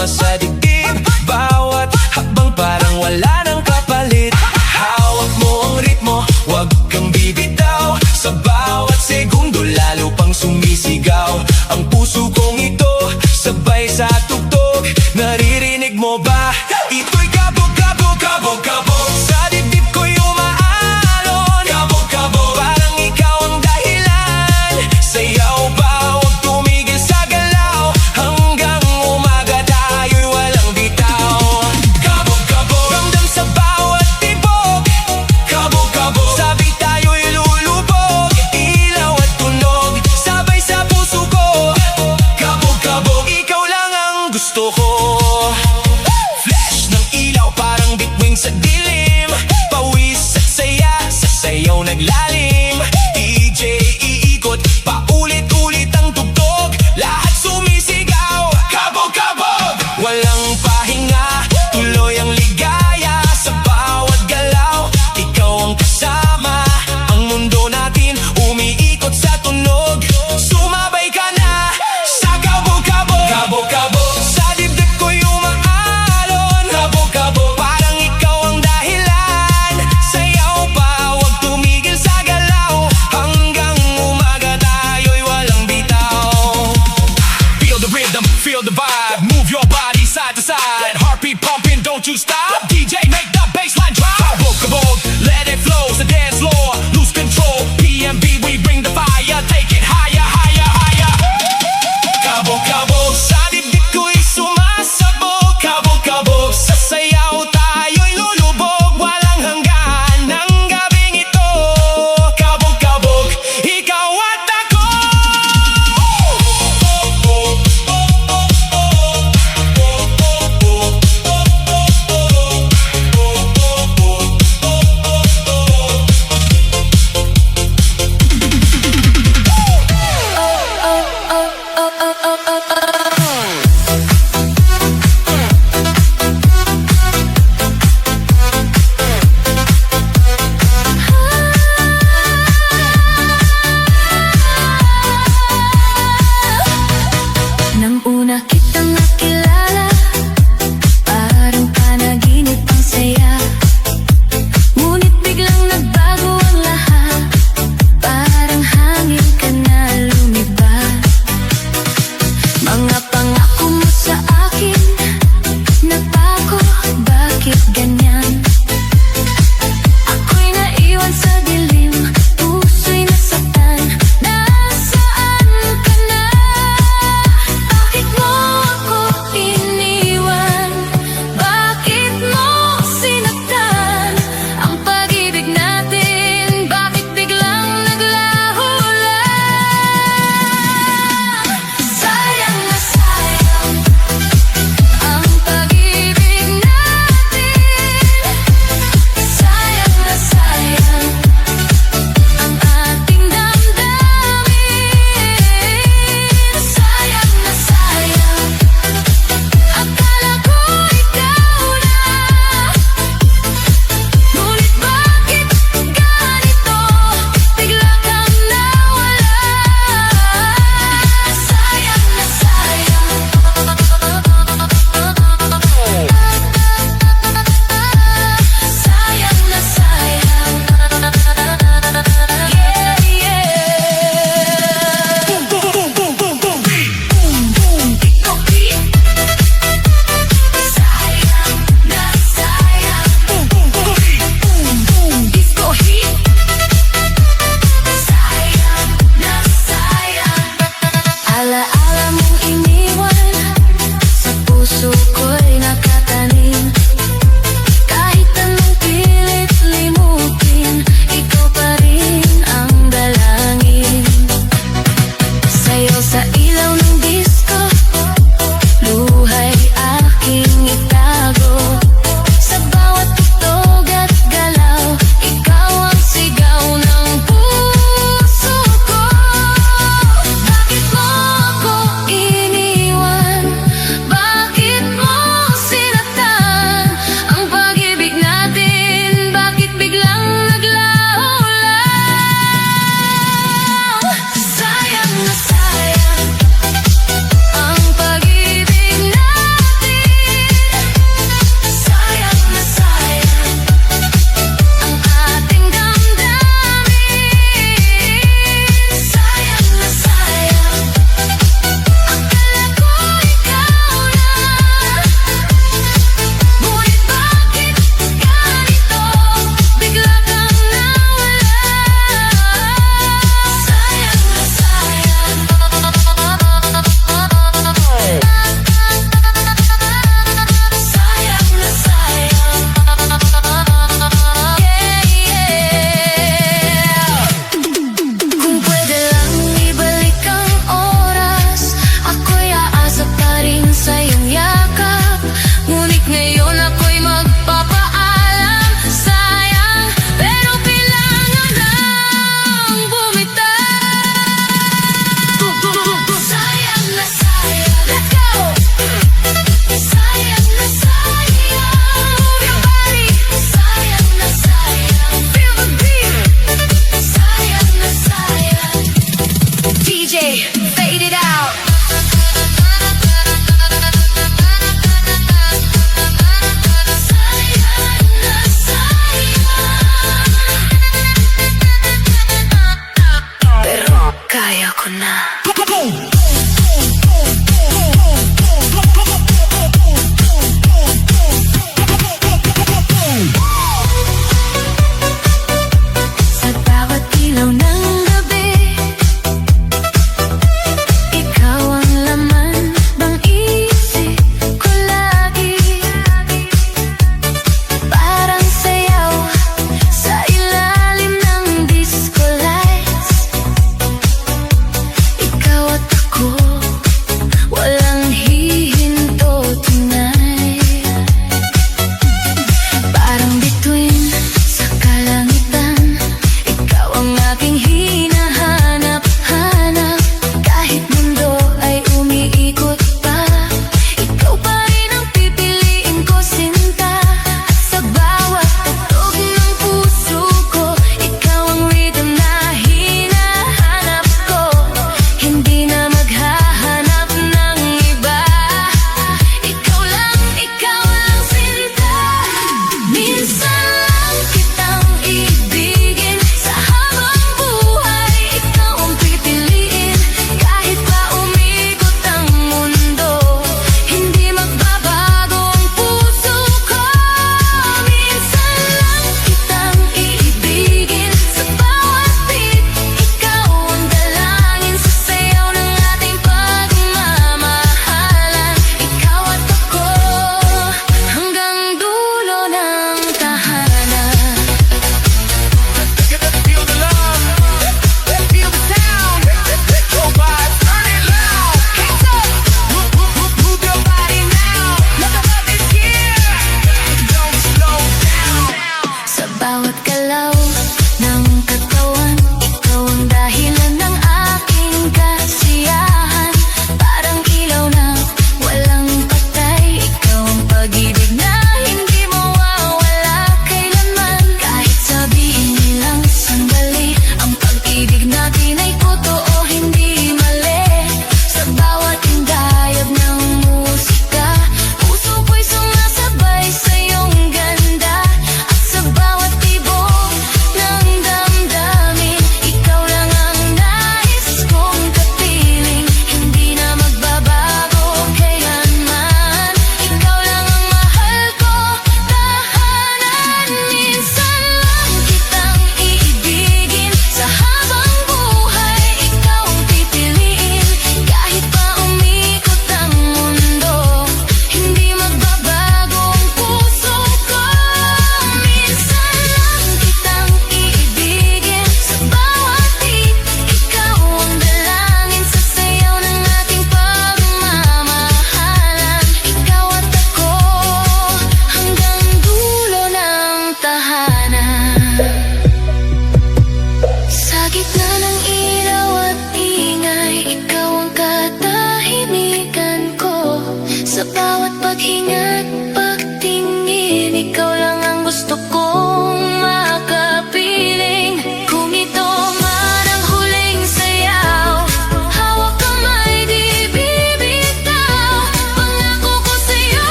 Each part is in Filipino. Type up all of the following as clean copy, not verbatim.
sumama sa dibdib. Bawat hakbang parang wala nang kapalit. Hawak mo ang ritmo, wag kang bibitaw. Sa bawat segundo lalo pang sumisigaw. Ang puso kong ito, sabay sa tugtog. Naririnig mo ba? Ito'y kabog, kabog, kabog, kabog. Sa dibdib ko'y umaalon. Kabog, kabog, parang ikaw ang dahilan. Sayaw ba, huwag tumigil sa galaw. Hanggang umaga tayo'y walang bitaw. Kabog, kabog, ramdam sa bawat tibok. Kabog, kabog, sabi tayo'y lulubog. Ilaw at tunog, sabay sa puso ko. Kabog, kabog, ikaw lang ang gusto ko. Flash ng ilaw, parang bituin sa dilim. Pawis at saya, sa sayaw naglalim. DJ iikot, paulit-ulit ang tugtog. Lahat sumisigaw, kabog, kabog. Walang pahinga, tuloy ang ligaya. Sa bawat galaw, ikaw ang kasama. Ang mundo natin, umiikot sa tunog. Sumabay ka na, sa kabog, kabog. Kabog, kabog, sa dibdib ko'y umaalon. Kabog, kabog, parang ikaw ang dahilan.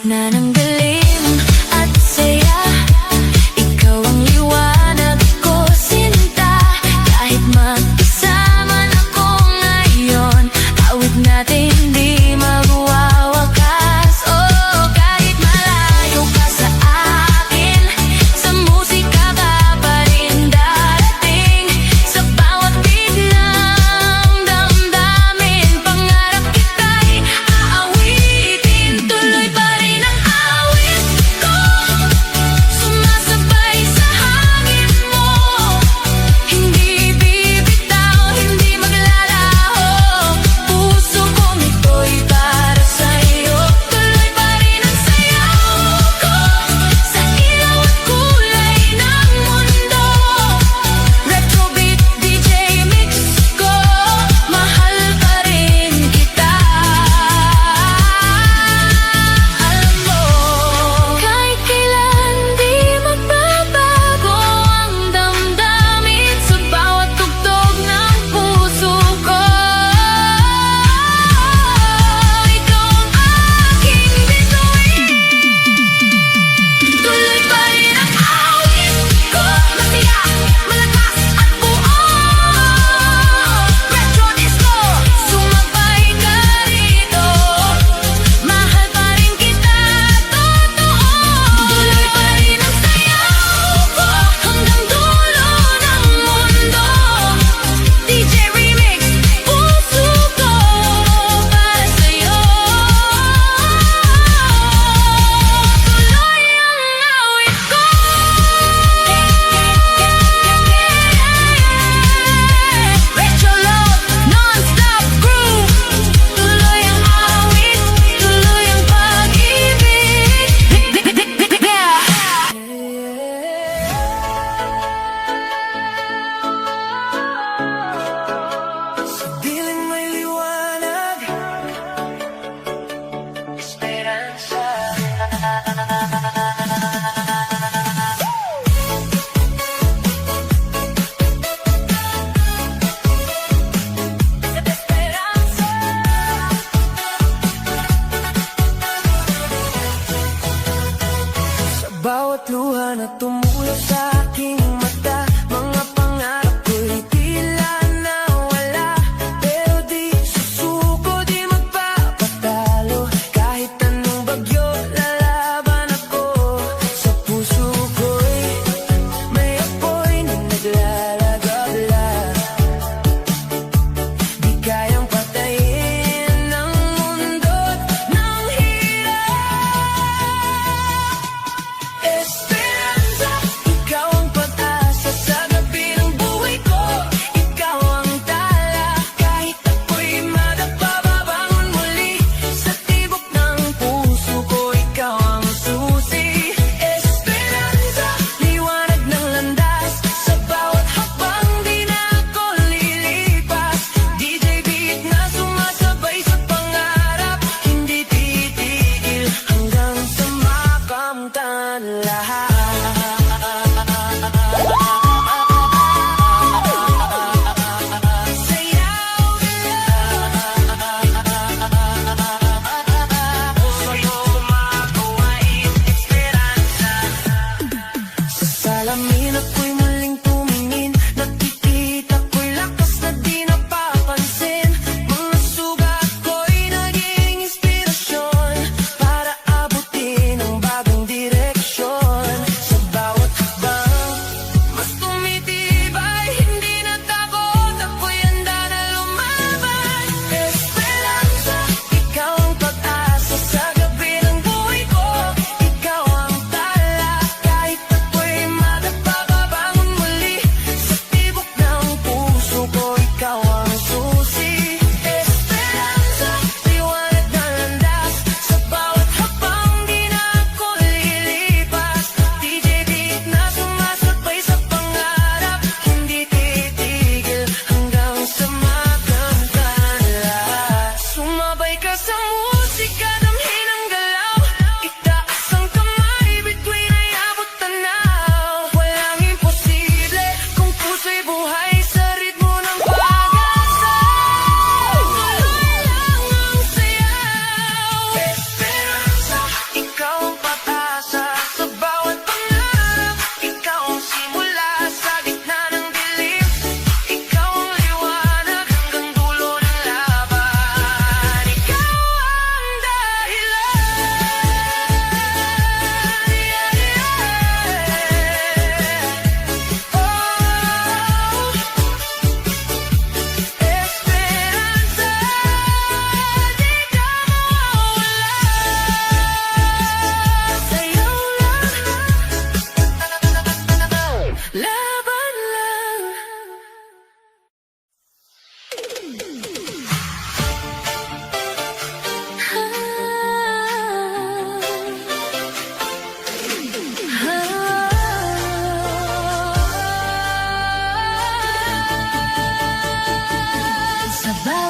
gitna ng dilim at saya, ikaw ang liwanag ko, sinta. Kahit magkasama na ko ngayon, awit natin di magwawakas. Oh, kahit malayo ka sa akin, sa musika ka pa rin darating. Sa bawat biglang damdamin, pangarap kita'y aawitin. Tuloy pa rin ang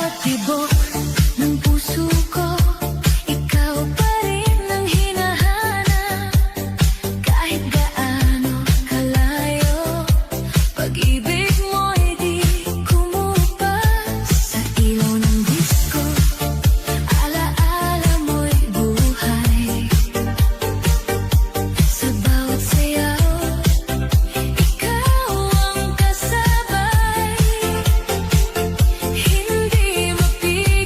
bawat tibok ng puso ko, ikaw pa rin ang hinahanap. Kahit gaano kalayo, pag-ibig mo'y di kumupas. Sa ilaw ng disko, alaala mo'y buhay. Sa bawat sayaw, ikaw ang kasabay. Hindi mapigil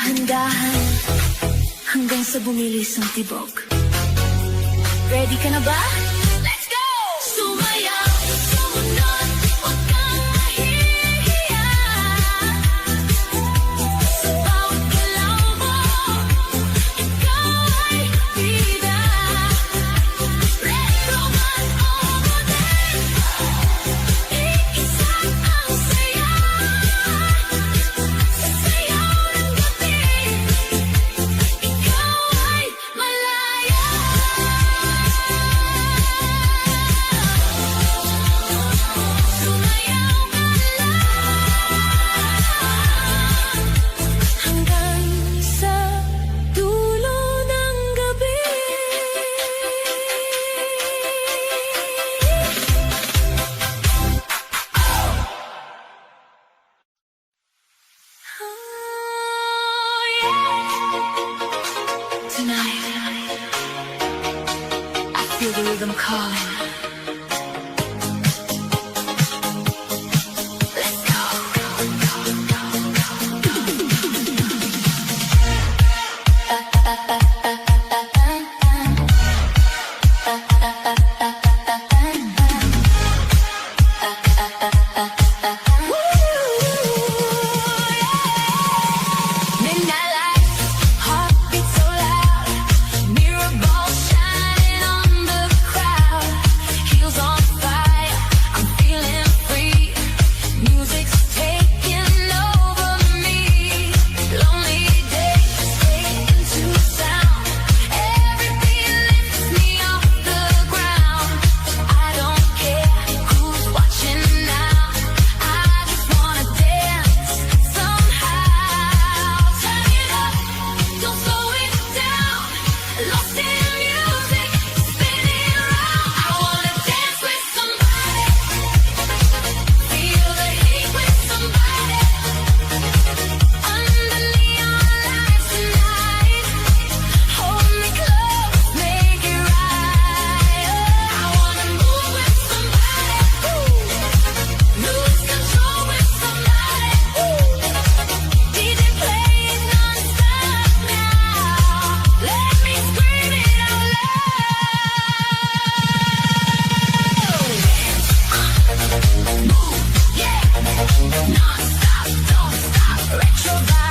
Dahan-dahan hanggang sa bumilis ang tibok. Ready ka na ba? Let's go! Sumayaw, sumunod, huwag kang mahihiya. Sa bawat galaw mo, ikaw ay bida. Retro man o modern, iisa ang saya. Sa sayaw ng gabi, ikaw ay malaya. Sumayaw ka lang hanggang sa dulo ng gabi. Tonight, I feel the rhythm calling. Let's go. Midnight lights, heartbeat so loud, mirror ball shining on the crowd, heels on fire, I'm feeling free, music's taking over me, lonely days taken to sound, every beat lifts me off the ground, I don't care who's watching now, I just wanna dance somehow, turn it up, don't slow it down, lost in music, spinning round, I wanna dance with somebody, feel the heat with somebody, under neon lights tonight, hold me close, make it right, I wanna move with somebody, lose control with somebody, DJ play it non-stop now, let me scream it out loud. Move, yeah, non-stop, don't stop, retro vibe.